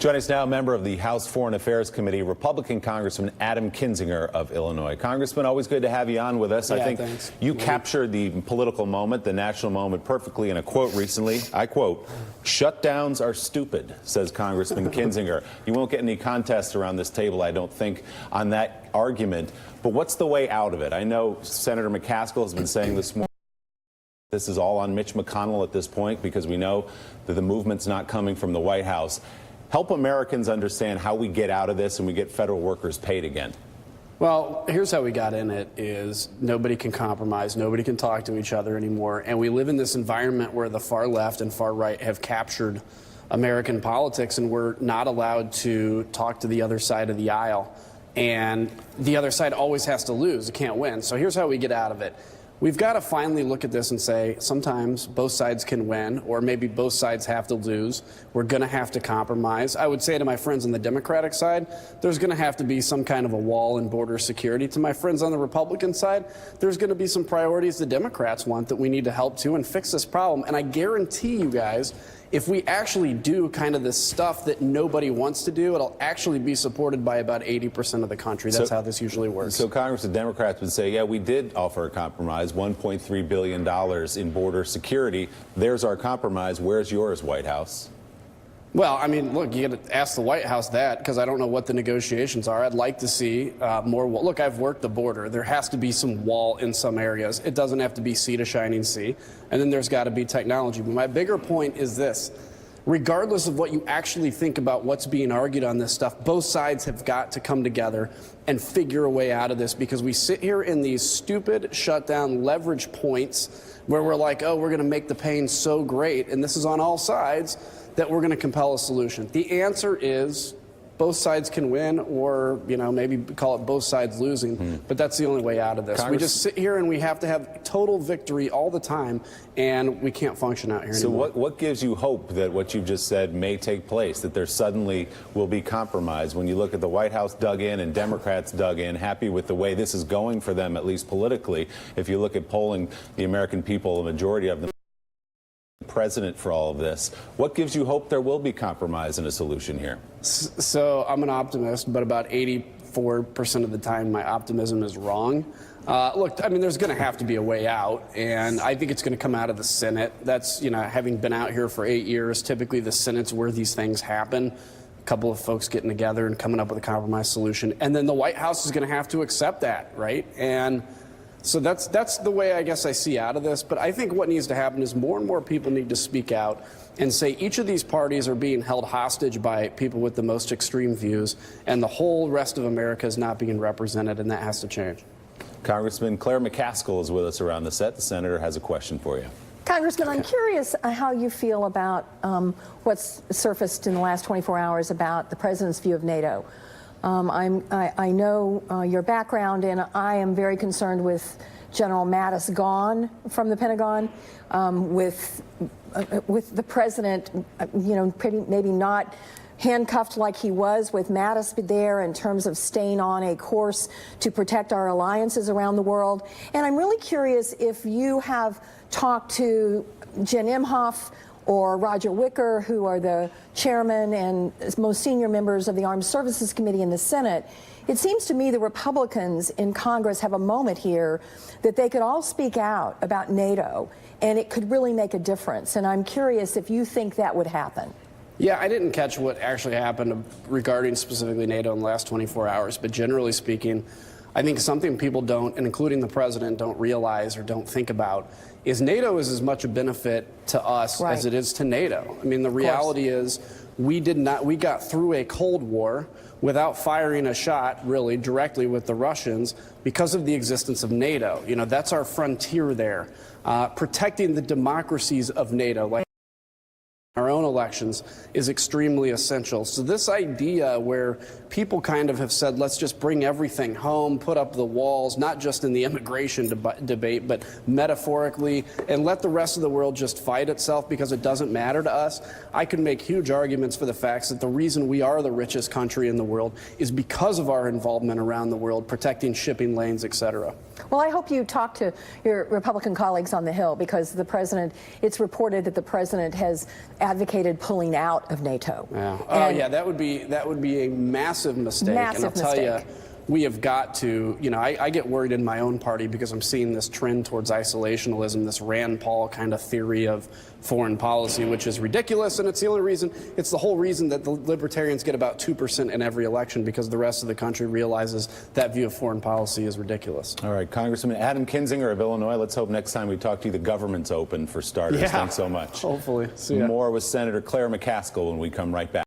Joining us now, a member of the House Foreign Affairs Committee, Republican Congressman Adam Kinzinger of Illinois. Congressman, always good to have you on with us. Yeah, I think thanks. You captured the political moment, the national moment, perfectly in a quote recently. I quote, "Shutdowns are stupid," says Congressman Kinzinger. You won't get any contest around this table, I don't think, on that argument. But what's the way out of it? I know Senator McCaskill has been saying this morning this is all on Mitch McConnell at this point because we know that the movement's not coming from the White House. Help Americans understand how we get out of this and we get federal workers paid again. Well, here's how we got in it is nobody can compromise, nobody can talk to each other anymore, and we live in this environment where the far left and far right have captured American politics, and we're not allowed to talk to the other side of the aisle, and the other side always has to lose, it can't win. So here's how we get out of it. We've got to finally look at this and say sometimes both sides can win, or maybe both sides have to lose. We're going to have to compromise. I would say to my friends on the Democratic side, there's going to have to be some kind of a wall and border security. To my friends on the Republican side, there's going to be some priorities the Democrats want that we need to help to and fix this problem. And I guarantee you guys, if we actually do kind of this stuff that nobody wants to do, it'll actually be supported by about 80% of the country. That's how this usually works. So Congress and Democrats would say, yeah, we did offer a compromise, $1.3 billion in border security. There's our compromise. Where's yours, White House? Well, I mean, look, you got to ask the White House that because I don't know what the negotiations are. I'd like to see more. Look, I've worked the border. There has to be some wall in some areas. It doesn't have to be sea to shining sea. And then there's got to be technology. But my bigger point is this. Regardless of what you actually think about what's being argued on this stuff, both sides have got to come together and figure a way out of this because we sit here in these stupid shutdown leverage points where we're like, oh, we're going to make the pain so great, and this is on all sides, that we're going to compel a solution. The answer is both sides can win, or maybe call it both sides losing, but that's the only way out of this. We just sit here and we have to have total victory all the time, and we can't function out here anymore. So what gives you hope that what you've just said may take place, that there suddenly will be compromise when you look at the White House dug in and Democrats dug in, happy with the way this is going for them, at least politically? If you look at polling, the American people, a majority of them president for all of this. What gives you hope there will be compromise and a solution here? So I'm an optimist, but about 84% of the time my optimism is wrong. Look, I mean, there's going to have to be a way out, and I think it's going to come out of the Senate. That's, having been out here for 8 years, typically the Senate's where these things happen. A couple of folks getting together and coming up with a compromise solution, and then the White House is going to have to accept that, right? And so that's the way I guess I see out of this. But I think what needs to happen is more and more people need to speak out and say each of these parties are being held hostage by people with the most extreme views, and the whole rest of America is not being represented, and that has to change. Congressman Claire McCaskill is with us around the set. The senator has a question for you. Congressman, I'm curious how you feel about what's surfaced in the last 24 hours about the president's view of NATO. I know your background, and I am very concerned with General Mattis gone from the Pentagon, with the president, maybe not handcuffed like he was, with Mattis there in terms of staying on a course to protect our alliances around the world. And I'm really curious if you have talked to Jen Imhoff or Roger Wicker, who are the chairman and most senior members of the Armed Services Committee in the Senate. It seems to me the Republicans in Congress have a moment here that they could all speak out about NATO, and it could really make a difference. And I'm curious if you think that would happen. Yeah, I didn't catch what actually happened regarding specifically NATO in the last 24 hours, but generally speaking, I think something people don't, and including the president, don't realize or don't think about is NATO is as much a benefit to us as it is to NATO. I mean, the reality is we got through a Cold War without firing a shot, really, directly with the Russians because of the existence of NATO. That's our frontier there. Protecting the democracies of NATO, like our own elections, is extremely essential. So this idea where people kind of have said, let's just bring everything home, put up the walls, not just in the immigration debate, but metaphorically, and let the rest of the world just fight itself because it doesn't matter to us. I can make huge arguments for the facts that the reason we are the richest country in the world is because of our involvement around the world, protecting shipping lanes, etc. Well, I hope you talk to your Republican colleagues on the Hill, because the president, it's reported that the president has advocated advocated pulling out of NATO. Yeah. Oh, yeah, that would be a massive mistake. Massive and I'll tell you, mistake. we have got to, I get worried in my own party because I'm seeing this trend towards isolationism, this Rand Paul kind of theory of foreign policy, which is ridiculous, and it's the whole reason that the libertarians get about 2% in every election, because the rest of the country realizes that view of foreign policy is ridiculous. All right, Congressman Adam Kinzinger of Illinois, let's hope next time we talk to you, the government's open for starters. Yeah, Thanks so much. hopefully. See ya. More with Senator Claire McCaskill when we come right back.